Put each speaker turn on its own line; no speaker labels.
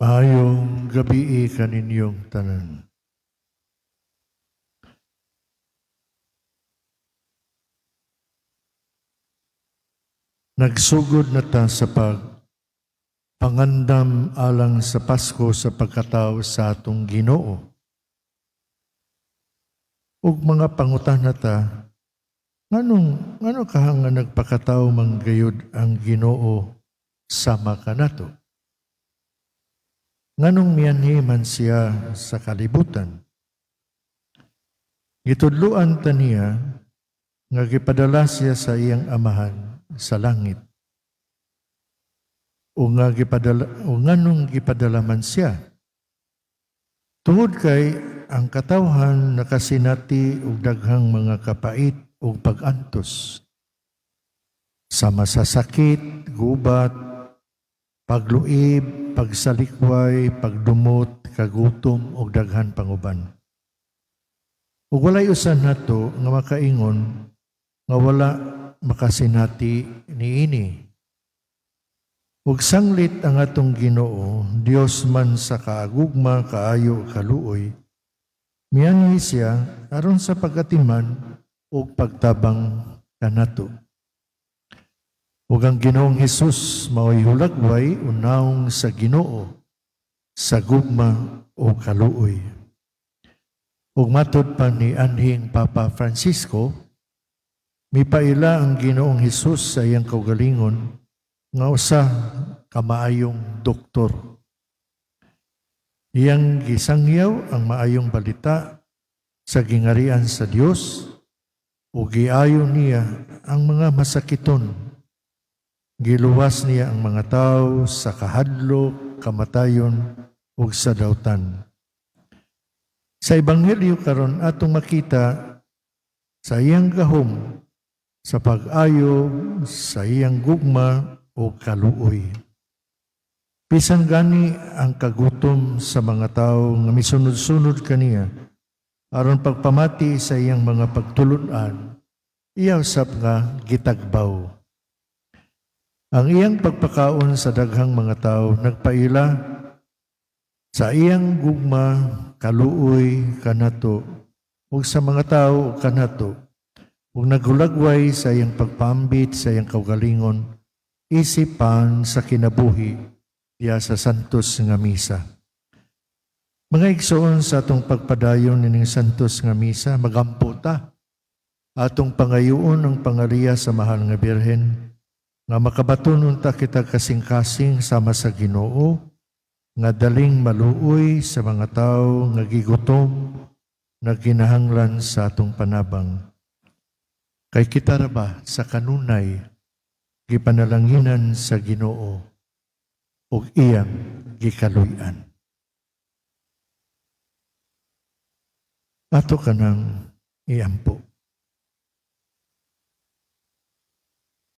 Maayong gabi kaninyong tanan. Nagsugod na ta sa pangandam alang sa Pasko sa pagkatao sa atong Ginoo. Ug mga pangutan na ta, ngano kahang nga nagpakatao manggayud ang Ginoo sama kanato? Nganong miyanhi man siya sa kalibutan? Gitudluan ta niya nga gipadala siya sa iyang amahan sa langit. O nganong gipadala man siya? Tungod kay ang katawhan nakasinati og daghang mga kapait ug pag-antos. Sama sa sakit, gubat, pagluib, pagsalikway, pagdumot, kagutom ug daghan panguban. Ug walay usan nato nga makaingon nga wala makasinati niini. Ug sanglit ang atong Ginoo, Dios man sa kaagugma, kaayo, kaluoy, miyanhi siya aron sa pagatiman ug pagtabang kanato. Ug ang Ginoong Hesus mao'y hulagway unawong sa Ginoo, sa gugma o kaluoy. Ug matod pa ni anhing Papa Francisco, mipaila ang Ginoong Hesus sa iyang kaugalingon nga usa ka maayong doktor. Iyang gisangyaw ang maayong balita sa gingarian sa Dios ug giayo niya ang mga masakiton. Giluwas niya ang mga tao sa kahadlok, kamatayon ug sa dawtan. Sa Ebanghelyo karon atong makita sa iyang gahom sa pag-ayo sa iyang gugma o kaluoy. Bisan gani ang kagutom sa mga tao nga misunod-sunod kaniya aron pagpamati sa iyang mga pagtulon-an, iya usab nga gitagbaw. Ang iyang pagpakaon sa daghang mga tao nagpaila sa iyang gugma, kaluoy kanato ug sa mga tao kanato ug naghulagway sa iyang pagpambit sa iyang kaugalingon isipan sa kinabuhi diya sa santos nga misa. Mga igsoon sa atong pagpadayon nining santos nga misa, magampo ta atong pangayoon ang pangariya sa mahal nga Birhen nga makabatunon ta kita kasing-kasing sama sa Ginoo nga daling maluoy sa mga tao nga gigutom na ginahanglan sa atong panabang. Kay kita ra ba sa kanunay gipanalanginan sa Ginoo ug iyang gikaluy-an. Ato kanang iampo.